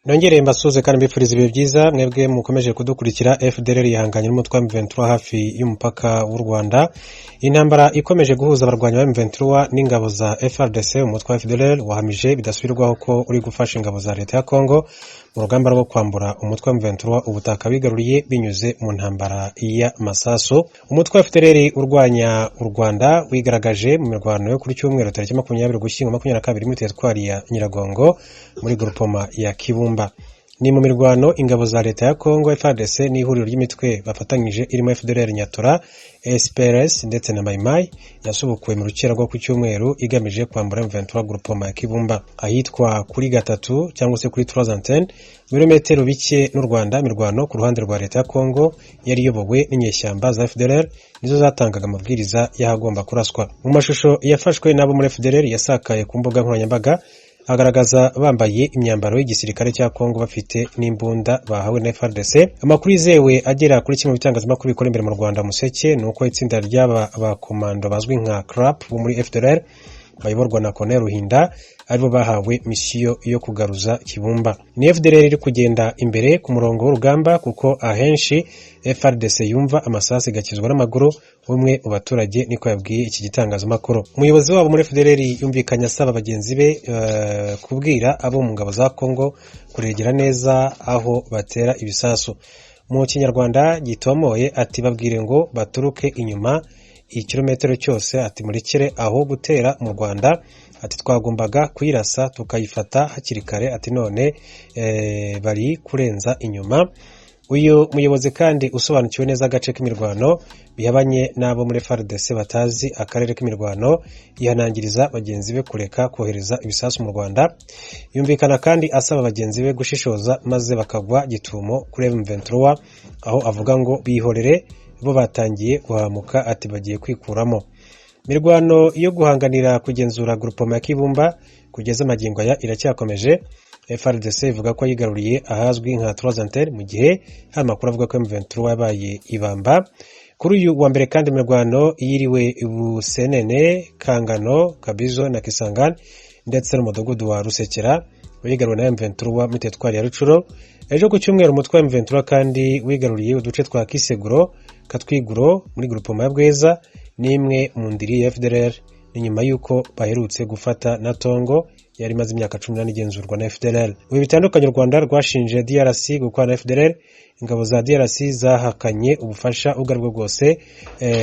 Nongereye mbasuze kandi mbifuriza ibihe byiza mwebwe mukomeje kudukurikira. FDLR yihanganye n'umutwe wa M23 hafi y'umupaka w'u Rwanda. Intambara ikomeje guhuza abarwanyi ba M23 n'ingabo za FARDC. Umutwe wa FDLR wahamije bidasubirwaho ko uri gufasha ingabo za leta ya Kongo mu rugamba rwo kwambura umutwe wa M23 ubutaka bigaruriye binyuze mu ntambara ya masasu. Umutwe wa FDLR urwanya u Rwanda wigaragaje mu mirwano yo kuri cyumweru tariki 20 Ugushyingo 2022 muri teritwari ya Nyiragongo muri groupement ya Kibumba. Ni mu mirwano ingabo za leta ya Kongo FARDC n'ihuriro ry'imitwe bafatanyije irimo FDLR Nyatura, SPRS ndetse na Maimai yasubukuwe mu rukera rwo ku cyumweru igamije kwambura M23 groupement ya Kibumba ahitwa kuri gatatu cyangwa se kuri 310 milimetero bike n'u Rwanda. Mirwano ku ruhande rwa leta ya Kongo yari yobowe n'inyeshyamba za FDLR nizo zatangaga amabwiriza y'ahagomba kuraswa. Mu mashusho yafashwe n'abo muri FDLR yasakaye ku mbuga nkoranyambaga agaragaza bambaye imyambaro y'igisirikare cya Kongo bafite n'imbunda bahawe na FARDC. Amakuru yizewe agera kuri kimwe bitangazamakuru bikora imbere mu Rwanda Museke nuko itsinda ry'aba bakomando bazwi nka CRAP bo muri FDLR bayoborwa na Colonel Ruhinda aribo bahawe misiyo yo kugaruza Kibumba. Ni FDLR iri kugenda imbere ku murongo w'urugamba kuko ahenshi FARDC yumva amasasi gakizwa n'amaguru. Umwe mu baturage niko yabwiye iki gitangazamakuru. Umuyobozi wabo muri FDLR yumvikanye asaba bagenzi be kubwira abo mu ngabo za Kongo kuregera neza aho batera ibisasu. Mu Kinyarwanda gitomoye ati babwire ngo baturuke inyuma ikilometero cyose, ati murekere aho gutera mu Rwanda, ati twagombaga kuyirasa tukayifata hakiri kare, ati none bari kurenza inyuma. Uyu muyobozi kandi usobanukiwe neza agace k'imirwano bihabanye n'abo muri FARDC batazi akarere k'imirwano yihanangiriza bagenzi be kureka kohereza ibisasu mu Rwanda. Yumvikana kandi asaba bagenzi be gushishoza maze bakagwa gitumo kuri M23 aho avuga ngo bihorere bo batangiye guhamuka, ati bagiye kwikuramo. Mirwano yo guhanganira kugenzura groupement ya Kibumba kugeza magingo aya iracyakomeje. FARDC ivuga ko yigaruriye ahazwi nka 310 mu gihe hari amakuru avuga ko M23 yabaye ibamba. Kuri uyu wa mbere kandi mirwano yiriwe Busenene, Kangano, Kabizo na Kisangani ndetse n'umudugudu wa Rusekera wigaruwe na M23 muri teritwari ya Rucuro. Ejo ku cyumweru umutwe wa M23 kandi wigaruriye uduce twa Kiseguro, Katwiguro muri groupement ya Bweza n'imwe mu ndiri ya FDLR. Ni nyuma yuko baherutse gufata na Tongo yari maze imyaka 18 igenzurwa na FDLR. Ubu bitandukanye u Rwanda rwashinje DRC gukorana na FDLR. Ingabo za DRC zahakanye ubufasha ubwo bwose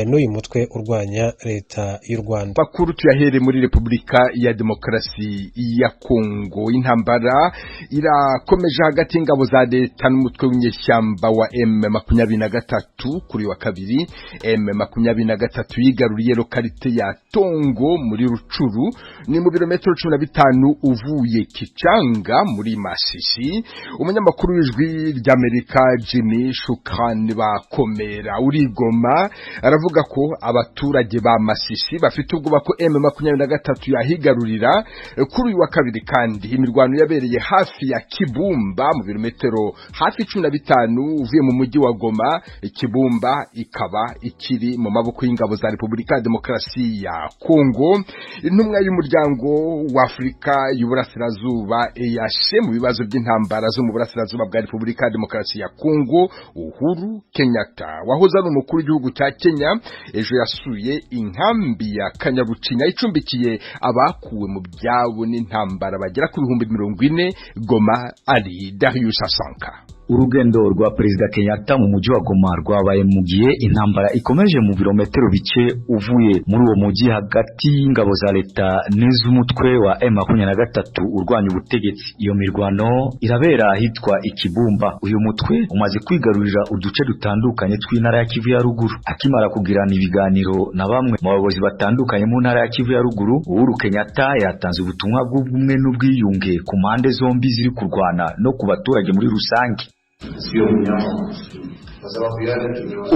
n'uyu mutwe urwanya leta y'u Rwanda. Bakuru tuyahere muri Republika ya Demokarasi ya Kongo. Intambara irakomeje hagati y'ingabo za leta n'umutwe w'inyeshyamba wa M23 kuri wa kabiri. M23 yigaruriye lokalite ya Tongo muri Rucuru, ni mu birometero 15 uvuye Kichanga muri Masisi. Umunyamakuru w'ijwi ry'Amerika Jimmy Shukran Bakomera uri Goma aravuga ko abaturage ba Masisi bafite ubwoba ko M23 yahigarurira kuri uyu wa kabiri. Kandi imirwano yabereye hafi ya Kibumba mu birometero hafi 15 uvuye mu mujyi wa Goma. Kibumba ikaba ikiri mu maboko y'ingabo za Republika ya Demokarasi ya Kongo. Intumwa y'umuryango wa Afrika y'Uburasirazuba EAC mu bibazo by'intambara zo mu burasirazuba bwa Republika ya Demokarasi ya Kongo, Uhuru Kenyatta wahoze ari umukuru w'igihugu cya Kenya, ejo yasuye inkambi ya Kanyarucinya icumbikiye abakuwe mu byabo n'intambara bagera ku 40,000. Goma ari Darius Asanka. Urugendo rwa Perezida Kenyatta mu mujyi wa Goma rwabaye mu gihe intambara ikomeje mu birometero bike uvuye muri uwo mujyi hagati y'ingabo za leta n'iz'umutwe wa M23 urwanya ubutegetsi. Iyo mirwano irabera ahitwa Ikibumba. Uyu mutwe umaze kwigarurira uduce dutandukanye tw'intara ya Kivu ya ruguru. Akimara kugirana ibiganiro na bamwe mu bayobozi batandukanye mu ntara ya Kivu ya ruguru, Uhuru Kenyatta yatanze ubutumwa bw'ubumwe n'ubwiyunge ku mpande zombi ziri kurwana no ku baturage muri rusange.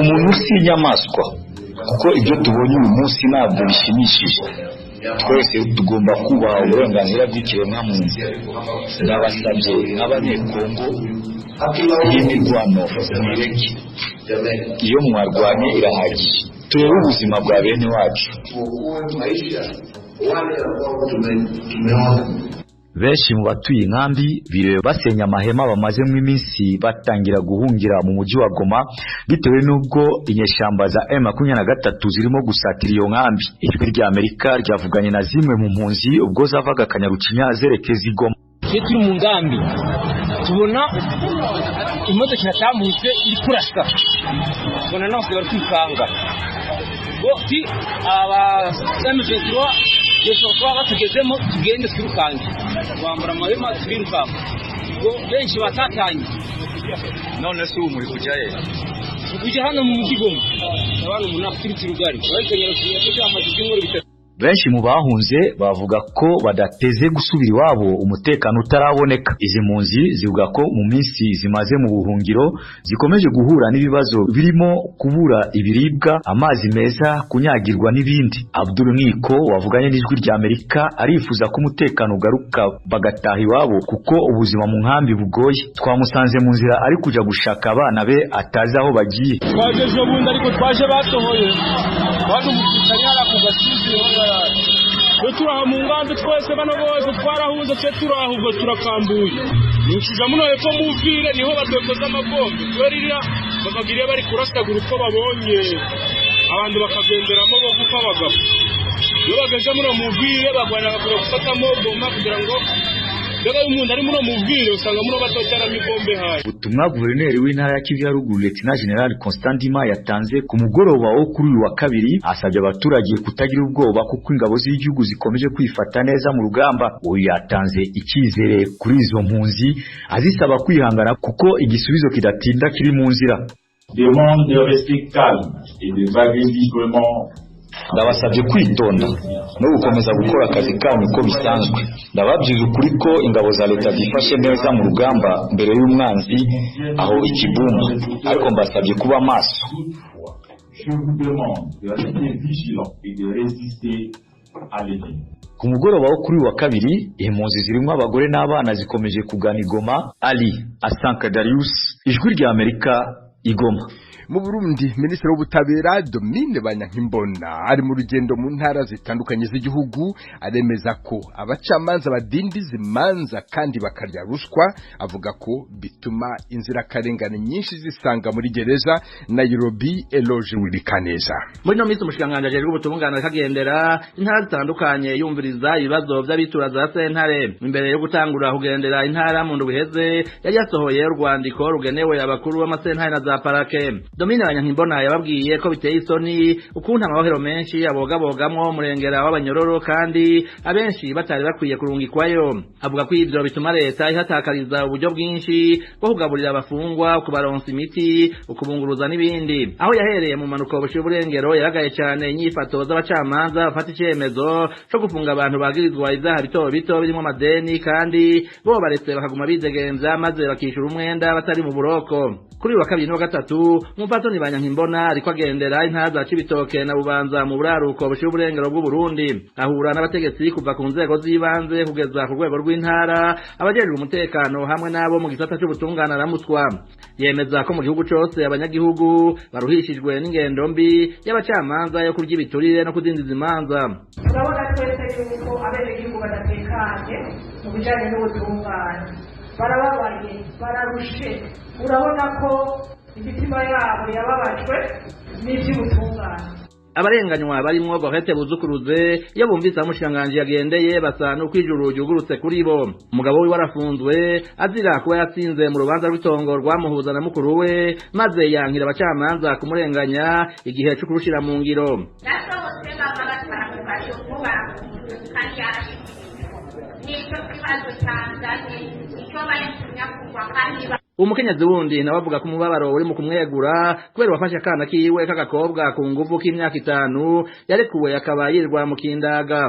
Umuntu si inyamaswa, kuko ibyo tubonye uyu munsi ntabwo bishimishije. Twese tugomba kubaha uburenganzira bw'ikiremwamuntu. Ndabasabye nk'abanyekongo, iyi mirwano mwireke. Iyo mwarwanye irahagije. Turebe ubuzima bwa bene wacu. benshi mu batuye inkambi biriwe basenya amahema bamazemo iminsi batangira guhungira mu mujyi wa Goma bitewe n'ubwo inyeshamba za M23 zirimo gusatira iyo nkambi. Ijwi rya Amerika ryavuganye na zimwe mu mpunzi ubwo zavaga Kanyarucinya zerekeza i Goma. Turi mu ngambi tubona imodoka iratambutse iri kurasa, tubona naho bari kwikanga ngo ti aba M23 yeshoka batugezemo tugende twirukange bambara amahema twirukange ngo benshi batatanye. None se muri kujaye kujya hano mu mujyi Goma abantu umuntu afite urugari barikanyera kujya amazi y'ingoro bitatu. Benshi mu bahunze bavuga ko badateze gusubira iwabo umutekano utaraboneka. Izi mpunzi zivuga ko mu minsi zimaze mu buhungiro zikomeje guhura n'ibibazo birimo kubura ibiribwa, amazi meza, kunyagirwa n'ibindi. Abdul Niko wavuganye n'ijwi rya Amerika arifuza ko umutekano ugaruka bagataha iwabo kuko ubuzima mu nkambi bugoye. Twamusanze mu nzira ari kuja gushaka abana be atazi aho bagiye. Twageje bundi ariko twaje batohoye bado mutari hala kugasizi turaha mu ngambi twese bano bose twarahunze tse turaha ubwo turakambuye nishiza muno hepfo muvire niho badokoza amabombe twerira babagiriye bari kurasagura uko babonye abantu bakagenderamo bo gupfa bagapfa. Iyo bageze muno muvire bagwana bakora gufatamo bomba kugira ngo daga umuntu ari muno muvire usanga muno batotera mibombe hayi. Ubutumwa guverineri w'intara ya Kivu ya Ruguru Lieutenant General Constant Ndima yatanze ku mugoroba wo kuri uyu wa kabiri asabye abaturage kutagira ubwoba kuko ingabo z'igihugu zikomeje kwifata neza mu rugamba. Uyu yatanze icyizere kuri izo mpunzi azisaba kwihangana kuko igisubizo kidatinda kiri mu nzira. Demande de rester calme et de vaguer librement. Ndabasabye kwitonda no gukomeza gukora akazi kanyu uko bisanzwe. Ndababwiza ukuri ko ingabo za leta zifashe neza mu rugamba mbere y'umwanzi aho ikibumba, ariko mbasabye kuba maso. Je vous demande de rester vigilant et de résister à l'ennemi. Ku mugoroba wo kuri wa kabiri impunzi zirimo abagore n'abana zikomeje kugana Goma. Ali Asanka Darius, ijwi rya Amerika, Goma. Mu Burundi Minisitiri w'Ubutabera Domine Banyankimbona ari mu rugendo mu ntara zitandukanye z'igihugu aremeza ko abacamanza badindiza imanza kandi bakarya ruswa, avuga ko bituma inzirakarengane nyinshi zisanga muri gereza. Nairobi, Eloge Wilikaneza. Muri no minsi umushikanganje ajejwe ubutungane kagendera intara zitandukanye yumviriza ibibazo by'abitura za sentare. Imbere yo gutangura kugendera intara mu ndwiheze yari yasohoye urwandiko rugenewe abakuru b'amasentare na za parake. Domine Banyankimbona yababwiye ko biteye isoni ukuntu amahoro menshi abogabogamwo murengera w'abanyororo kandi abenshi batari bakwiye kurungikwayo. Avuga ko ivyo bituma leta ihatakariza uburyo bwinshi bwo kugaburira abafungwa, kubaronsa imiti, ukubunguruza n'ibindi. Aho yahereye mu manuko bushiye burengero yaragaye cyane inyifato z'abacamanza bafata icemezo cyo gufunga abantu bagirizwa izaha bito bito birimo amadeni kandi bo baretse bakaguma bidegenza maze bakishura umwenda batari mu buroko. Kuri wa kabiri no gatatu Mufatoni Banyankimbona ariko agendera intara za Cibitoke na Bubanza mu buraruko bushiye uburengero bw'u Burundi, ahura n'abategetsi kuva ku nzego z'ibanze kugeza ku rwego rw'intara, abajejwe umutekano hamwe nabo mu gisata cy'ubutungane aramuswa. Yemeza ko mu gihugu cyose abanyagihugu baruhishijwe n'ingendo mbi y'abacamanza yo kurya ibiturire no kudindiza imanza. Urabona twese yuko abenegihugu badatekanye mu bijanye n'ubutungane, barababaye, bararushe. Urabona ko imitima yabo yababajwe n'ivy'ubutungane. Abarenganywa barimo Gorete Buzukuruze iyo bumvise amushanganje yagendeye basa no kwijuru ryugurutse kuri bo. Umugabo we warafunzwe azira kuba yatsinze mu rubanza rw'itongo rwamuhuza na mukuru we maze yankira abacamanza kumurenganya igihe cyo kurushira mu ngiro. Umukenyezi wundi nabavuga ko umubabaro uri mu kumwegura kubera wafashe akana kiwe k'agakobwa ku nguvu k'imyaka 5 yarekuwe akaba yirwa mu kindaga.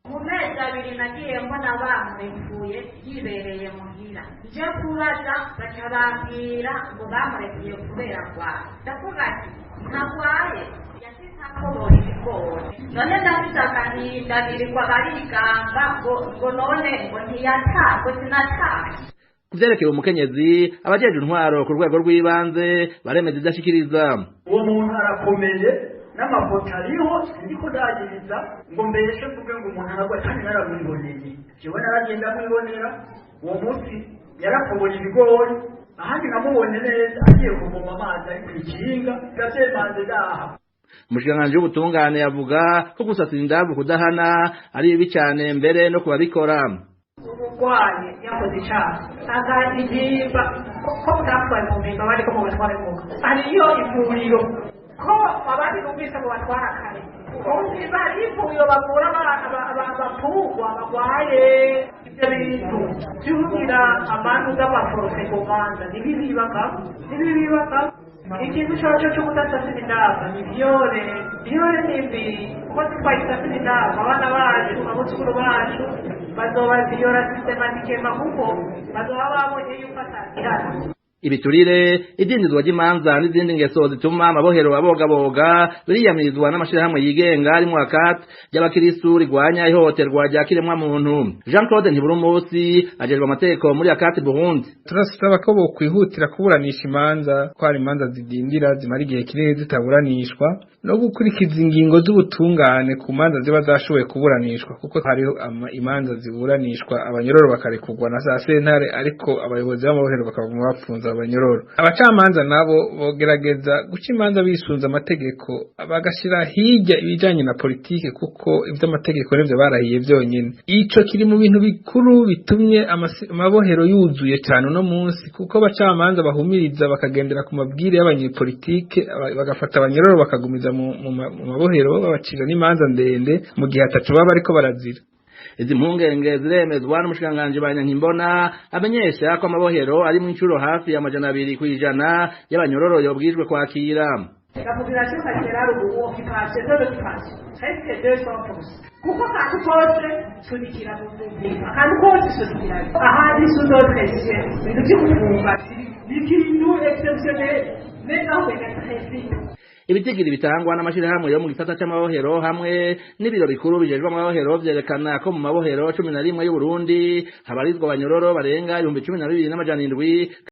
Mu mezi abiri nagiye mbona bamurekuye yibereye muhira, je kuraza bacabambira ngo bamurekuye kubera kwa ndavuga ati nagwaye yasisa ko bori bikora none ndabisakaninda birikwa barigamba ngo none ngo ntiyatako sinataka. Kuvyerekeye umukenyezi abajeje intwaro ku rwego rw'ibanze baremeza idashikiriza. Uwo muntu arakomeye n'amafoto ariho sindiko ndagiriza ngo mbeshe mvuge ngo umuntu aragwa kandi naramwiboneye jewe naragenda mwibonera uwo munsi yarakoboye ibigori ahandi namubone neza agiye kuvoma amazi ari kw'ikinga gasemanze daha umushikiranganji w'ubutungane yavuga ko gusasira indavu kudahana ari bibi cyane mbere no kubabikora umurwayi yakoze icyaha akagihimba ko mutapfuye mu mpimba bariko mu batware muga hariyo ivuriro ko abandi numvise ngo batwara kare umvise hariyo ivuriro bavura abapfungwa barwaye ibyo bintu byuhira amantu z'amaforose ku manza ntibibibagamo ikintu cyacu cyo kudasasira indavu ni vyore ni mbi kuko twayisasira indavu abana bacu abuzukuru bacu bazobaziyora sistematike kuko bazoba babonye yuko atakihana ibiturire idindizwa ry'imanza n'izindi ngeso zituma amabohero abogaboga biriyamirizwa n'amashirahamwe yigenga ari mu akati ry'abakiristu rigwanya ihohoterwa rya kiremwa muntu. Jean Claude Ntiburumusi ajejwe amategeko muri akati Burundi. Turasaba ko bokwihutira kuburanisha imanza ko hari imanza zidindira zimara igihe kinini zitaburanishwa no gukurikiza ingingo z'ubutungane ku manza ziba zashoboye kuburanishwa kuko hariho imanza ziburanishwa abanyororo bakarekurwa na za sentare ariko abayobozi b'amabohero bakaguma bapfunza abanyororo. Abacamanza nabo bogerageza guca imanza bisunza amategeko bagashira hirya ibijanye na politike kuko ivy'amategeko nivyo barahiye vyonyene. Ico kiri mu bintu bikuru bitumye amabohero yuzuye cyane no munsi kuko abacamanza bahumiriza bakagendera ku mabwire y'abanyepolitike bagafata abanyororo bakagumiza mu mabohero babacira n'imanza ndende mu gihe atacu baba ariko barazira. Izi mpungenge ziremezwa n'umushikiranganji Banyankimbona amenyesha ko amabohero ari mu incuro hafi ya 200% y'abanyororo yobwijwe kwakira. La population carcérale ou occupation de l'occupation, presque 200%. Kuko kandi kose sunikira mu buzima, kandi kose sunikira. Ahandi sudotreshe, ibintu by'ubufunga, ikintu exceptionnel, mais non bénéfique. Ibitigiri bitangwa n'amashirahamwe yo mu gisata c'amabohero hamwe n'ibiro bikuru bijejwe amabohero vyerekana ko mu mabohero 11 y'u Burundi habarizwa abanyororo barenga 12,700